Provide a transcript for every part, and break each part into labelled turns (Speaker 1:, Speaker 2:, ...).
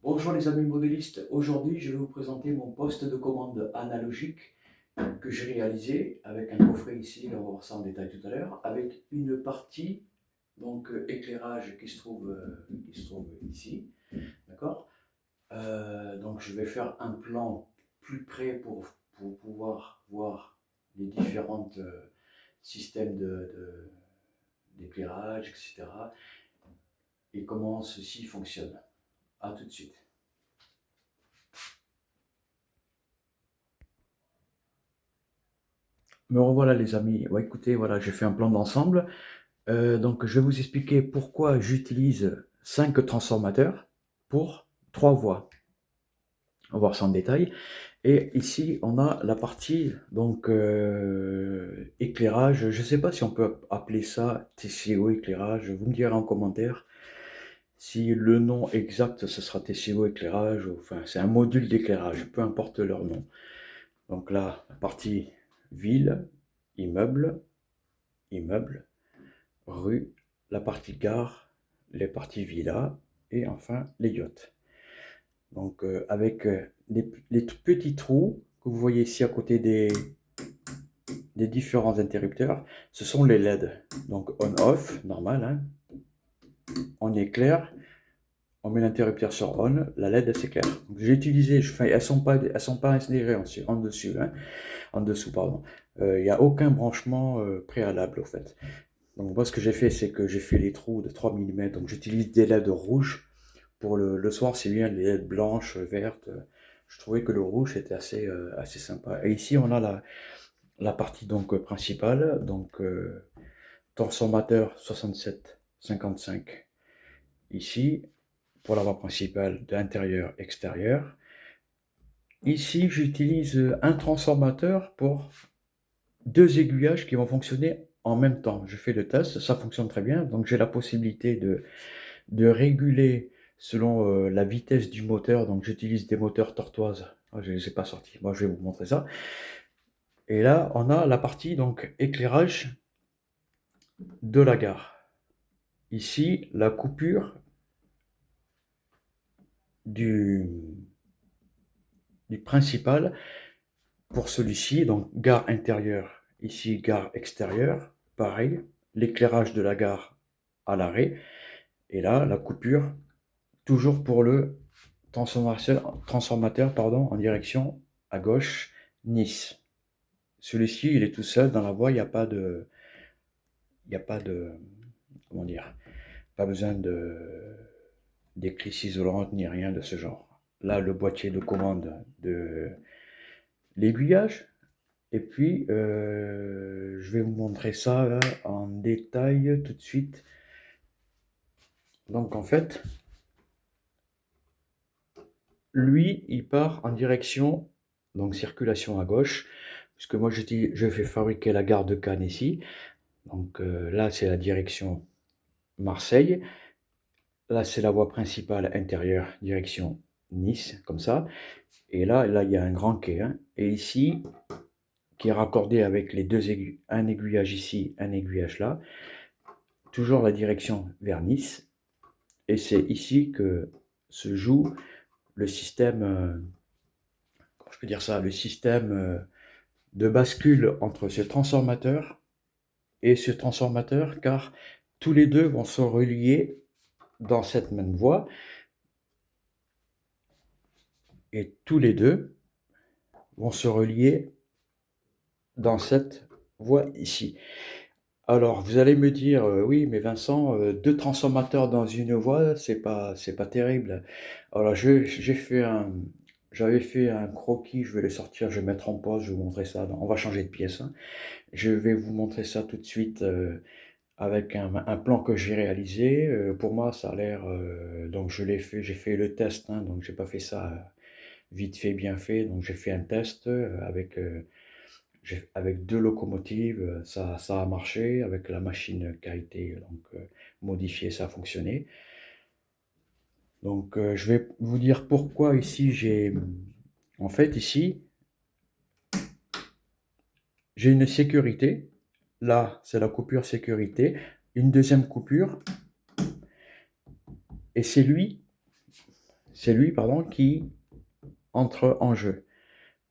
Speaker 1: Bonjour les amis modélistes, aujourd'hui je vais vous présenter mon poste de commande analogique que j'ai réalisé avec un coffret ici, on va voir ça en détail tout à l'heure, avec une partie donc éclairage qui se trouve ici, d'accord. Donc je vais faire un plan plus près pour pouvoir voir les différents systèmes d'éclairage, etc. et comment ceci fonctionne. A tout de suite. Me revoilà les amis. Ouais, écoutez, voilà, j'ai fait un plan d'ensemble. Donc je vais vous expliquer pourquoi j'utilise 5 transformateurs pour 3 voies. On va voir ça en détail. Et ici, on a la partie donc éclairage. Je ne sais pas si on peut appeler ça TCO éclairage. Vous me direz en commentaire si le nom exact ce sera TCO éclairage. Enfin, c'est un module d'éclairage, peu importe leur nom. Donc là, la partie ville, immeuble, immeuble, rue, la partie gare, les parties villa et enfin les yachts. Donc avec les petits trous que vous voyez ici à côté des différents interrupteurs, ce sont les LED. Donc on-off, normal, hein. On éclaire, on met l'interrupteur sur on, la LED elle s'éclaire. J'ai utilisé, elles sont pas insérées en dessus, hein, en dessous, pardon. Il n'y a aucun branchement préalable au fait. Donc moi ce que j'ai fait, c'est que j'ai fait les trous de 3 mm, donc j'utilise des LED rouges. Pour le soir, c'est bien les LED blanches, vertes. Je trouvais que le rouge était assez sympa. Et ici, on a la partie donc principale, donc transformateur 6755 ici, pour la voie principale d'intérieur-extérieur. Ici, j'utilise un transformateur pour 2 aiguillages qui vont fonctionner en même temps. Je fais le test, ça fonctionne très bien. Donc j'ai la possibilité de réguler selon la vitesse du moteur. Donc j'utilise des moteurs Tortoise. Ah, je ne les ai pas sortis. Moi, je vais vous montrer ça. Et là, on a la partie donc éclairage de la gare. Ici, la coupure du, du principal pour celui-ci. Donc gare intérieure, ici gare extérieure. Pareil, l'éclairage de la gare à l'arrêt. Et là, la coupure, toujours pour le transformateur pardon, en direction à gauche, Nice. Celui-ci, il est tout seul dans la voie, il n'y a pas de, comment dire, pas besoin d'éclisse isolante ni rien de ce genre. Là, le boîtier de commande de l'aiguillage. Et puis, je vais vous montrer ça là, en détail tout de suite. Donc, en fait, lui, il part en direction, donc circulation à gauche, puisque moi, je fais fabriquer la gare de Cannes ici. Donc là, c'est la direction Marseille. Là, c'est la voie principale intérieure, direction Nice, comme ça. Et là, il y a un grand quai, hein. Et ici, qui est raccordé avec les deux aiguilles, un aiguillage ici, un aiguillage là. Toujours la direction vers Nice. Et c'est ici que se joue le système, comment je peux dire ça, le système de bascule entre ce transformateur et ce transformateur, car tous les deux vont se relier dans cette même voie. Et tous les deux vont se relier dans cette voie ici. Alors, vous allez me dire, oui, mais Vincent, 2 transformateurs dans une voie, c'est pas terrible. Alors, j'avais fait un croquis, je vais le sortir, je vais mettre en pause, je vais vous montrer ça. On va changer de pièce, hein. Je vais vous montrer ça tout de suite avec un plan que j'ai réalisé. Pour moi, ça a l'air, donc je l'ai fait, j'ai fait le test, hein, donc j'ai pas fait ça vite fait, bien fait. Donc j'ai fait un test avec 2 locomotives, ça a marché. Avec la machine qui a été donc, modifiée, ça a fonctionné. Donc je vais vous dire pourquoi ici en fait ici, j'ai une sécurité. Là, c'est la coupure sécurité. Une deuxième coupure. Et c'est lui, pardon, qui entre en jeu,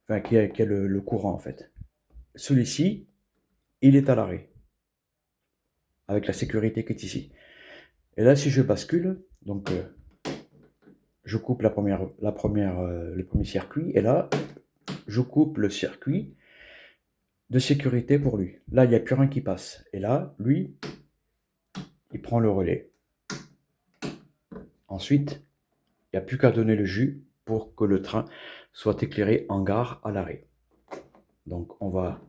Speaker 1: enfin qui a le courant en fait. Celui-ci, il est à l'arrêt, avec la sécurité qui est ici. Et là, si je bascule, donc je coupe le premier circuit, et là, je coupe le circuit de sécurité pour lui. Là, il n'y a plus rien qui passe. Et là, lui, il prend le relais. Ensuite, il n'y a plus qu'à donner le jus pour que le train soit éclairé en gare à l'arrêt. Donc, on va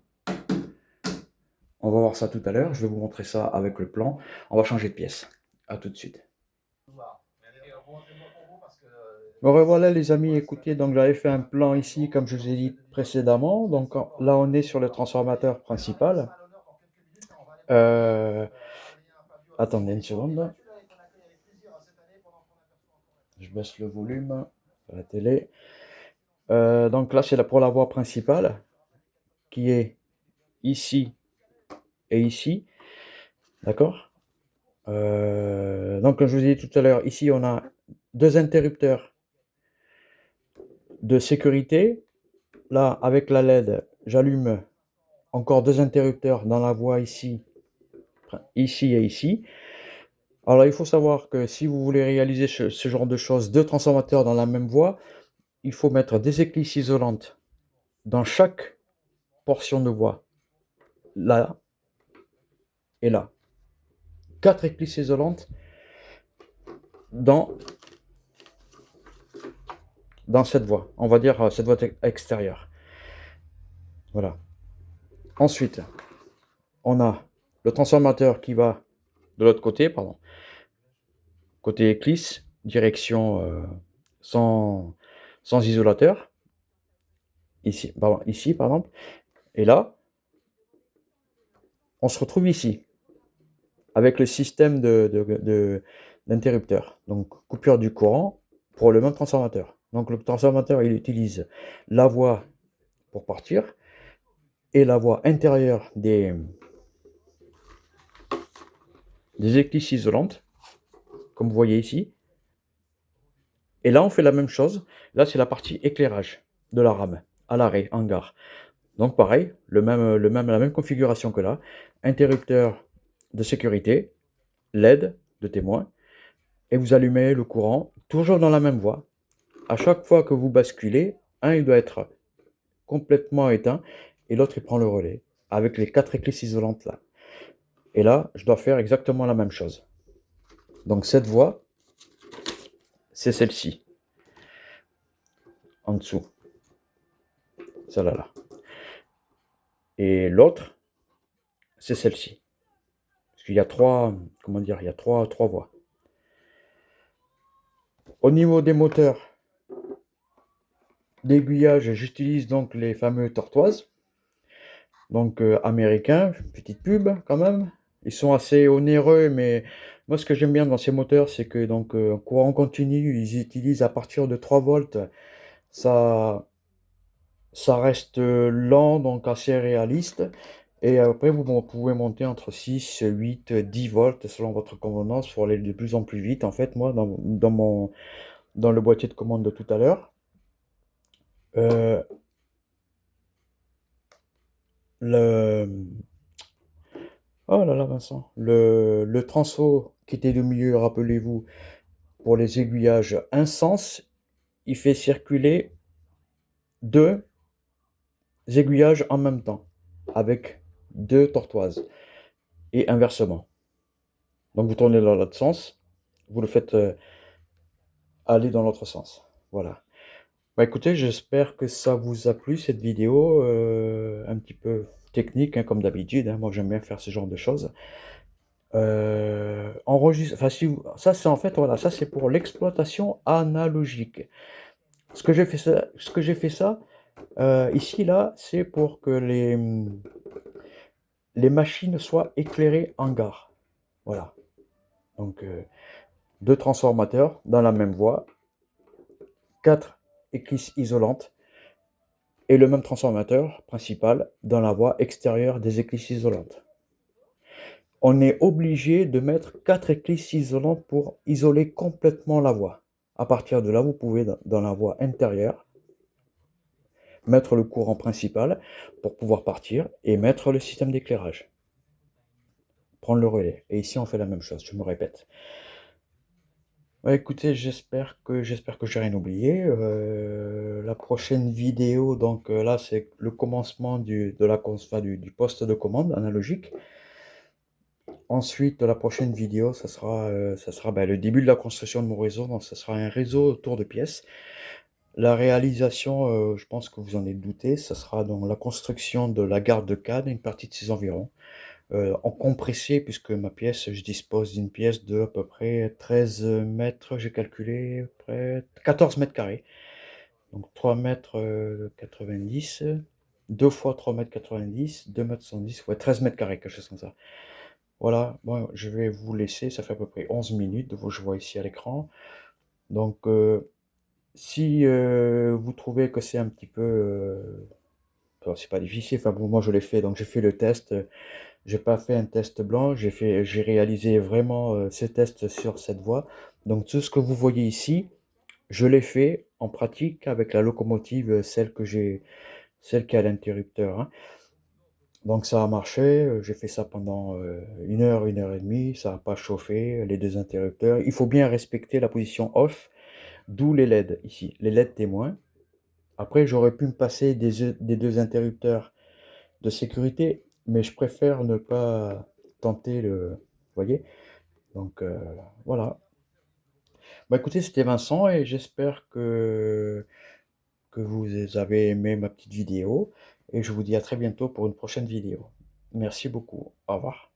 Speaker 1: voir ça tout à l'heure. Je vais vous montrer ça avec le plan. On va changer de pièce. À tout de suite. Bon, revoilà les amis, écoutez, donc j'avais fait un plan ici, comme je vous ai dit précédemment. Donc là, on est sur le transformateur principal. Attendez une seconde. Je baisse le volume de la télé. Donc là, c'est pour la voie principale, qui est ici et ici. D'accord? Donc, comme je vous ai dit tout à l'heure, ici, on a deux interrupteurs de sécurité. Là, avec la LED, j'allume encore deux interrupteurs dans la voie ici et ici. Alors, il faut savoir que si vous voulez réaliser ce genre de choses, deux transformateurs dans la même voie, il faut mettre des éclisses isolantes dans chaque portion de voie, là et là. 4 éclisses isolantes dans cette voie, on va dire cette voie extérieure. Voilà. Ensuite, on a le transformateur qui va de l'autre côté, pardon, côté éclisse, direction sans isolateur, ici par exemple, et là, on se retrouve ici, avec le système d'interrupteur, donc coupure du courant pour le même transformateur. Donc le transformateur, il utilise la voie pour partir, et la voie intérieure des éclisses isolantes, comme vous voyez ici. Et là, on fait la même chose. Là, c'est la partie éclairage de la rame, à l'arrêt, en gare. Donc pareil, la même configuration que là. Interrupteur de sécurité, LED de témoin, et vous allumez le courant, toujours dans la même voie. À chaque fois que vous basculez, un, il doit être complètement éteint, et l'autre, il prend le relais, avec les 4 éclisses isolantes là. Et là, je dois faire exactement la même chose. Donc cette voie, c'est celle-ci, en dessous. Celle-là. Là. Et l'autre, c'est celle-ci. Parce qu'il y a trois voies. Au niveau des moteurs d'aiguillage, j'utilise donc les fameux tortoises. Donc américains, petite pub quand même. Ils sont assez onéreux, mais moi ce que j'aime bien dans ces moteurs, c'est que donc courant continu, ils utilisent à partir de 3 volts. Ça reste lent, donc assez réaliste. Et après, vous pouvez monter entre 6, 8, 10 volts selon votre convenance pour aller de plus en plus vite. En fait, moi, dans le boîtier de commande de tout à l'heure, oh là là, Vincent, le transfo qui était du milieu, rappelez-vous, pour les aiguillages, un sens, il fait circuler 2 aiguillages en même temps, avec 2 tortoises, et inversement. Donc vous tournez dans l'autre sens, vous le faites aller dans l'autre sens. Voilà. Bah écoutez, j'espère que ça vous a plu cette vidéo, un petit peu technique, hein, comme d'habitude. Hein. Moi j'aime bien faire ce genre de choses. Enfin, ça c'est en fait, voilà, ça c'est pour l'exploitation analogique. Ce que j'ai fait ça, ici là, c'est pour que les machines soient éclairées en gare. Voilà. Donc 2 transformateurs dans la même voie, 4 éclisses isolantes et le même transformateur principal dans la voie extérieure des éclisses isolantes. On est obligé de mettre 4 éclisses isolantes pour isoler complètement la voie. À partir de là, vous pouvez, dans la voie intérieure, mettre le courant principal pour pouvoir partir et mettre le système d'éclairage. Prendre le relais. Et ici, on fait la même chose, je me répète. Ouais, écoutez, j'espère que j'ai rien oublié. La prochaine vidéo, donc là, c'est le commencement enfin, du poste de commande analogique. Ensuite, la prochaine vidéo, ça sera ben, le début de la construction de mon réseau. Donc, ça sera un réseau autour de pièces. La réalisation, je pense que vous en êtes douté, ça sera dans la construction de la gare de Cannes, une partie de ses environs. En compressé, puisque ma pièce, je dispose d'une pièce de à peu près 13 mètres, j'ai calculé, près 14 mètres carrés. Donc 3 mètres 90, 2 fois 3 mètres 90, 2 mètres 110, ouais, 13 mètres carrés, quelque chose comme ça. Voilà, bon, je vais vous laisser, ça fait à peu près 11 minutes, je vois ici à l'écran. Donc, si vous trouvez que c'est un petit peu, enfin, c'est pas difficile, enfin bon, moi je l'ai fait, donc j'ai fait le test. J'ai pas fait un test blanc, j'ai réalisé vraiment ces tests sur cette voie. Donc tout ce que vous voyez ici, je l'ai fait en pratique avec la locomotive, celle qui a l'interrupteur, hein. Donc ça a marché, j'ai fait ça pendant 1 heure et demie, ça n'a pas chauffé, les deux interrupteurs. Il faut bien respecter la position off, d'où les LED ici, les LED témoins. Après, j'aurais pu me passer des deux interrupteurs de sécurité, mais je préfère ne pas tenter vous voyez? Donc voilà. Bah écoutez, c'était Vincent et j'espère que vous avez aimé ma petite vidéo et je vous dis à très bientôt pour une prochaine vidéo. Merci beaucoup. Au revoir.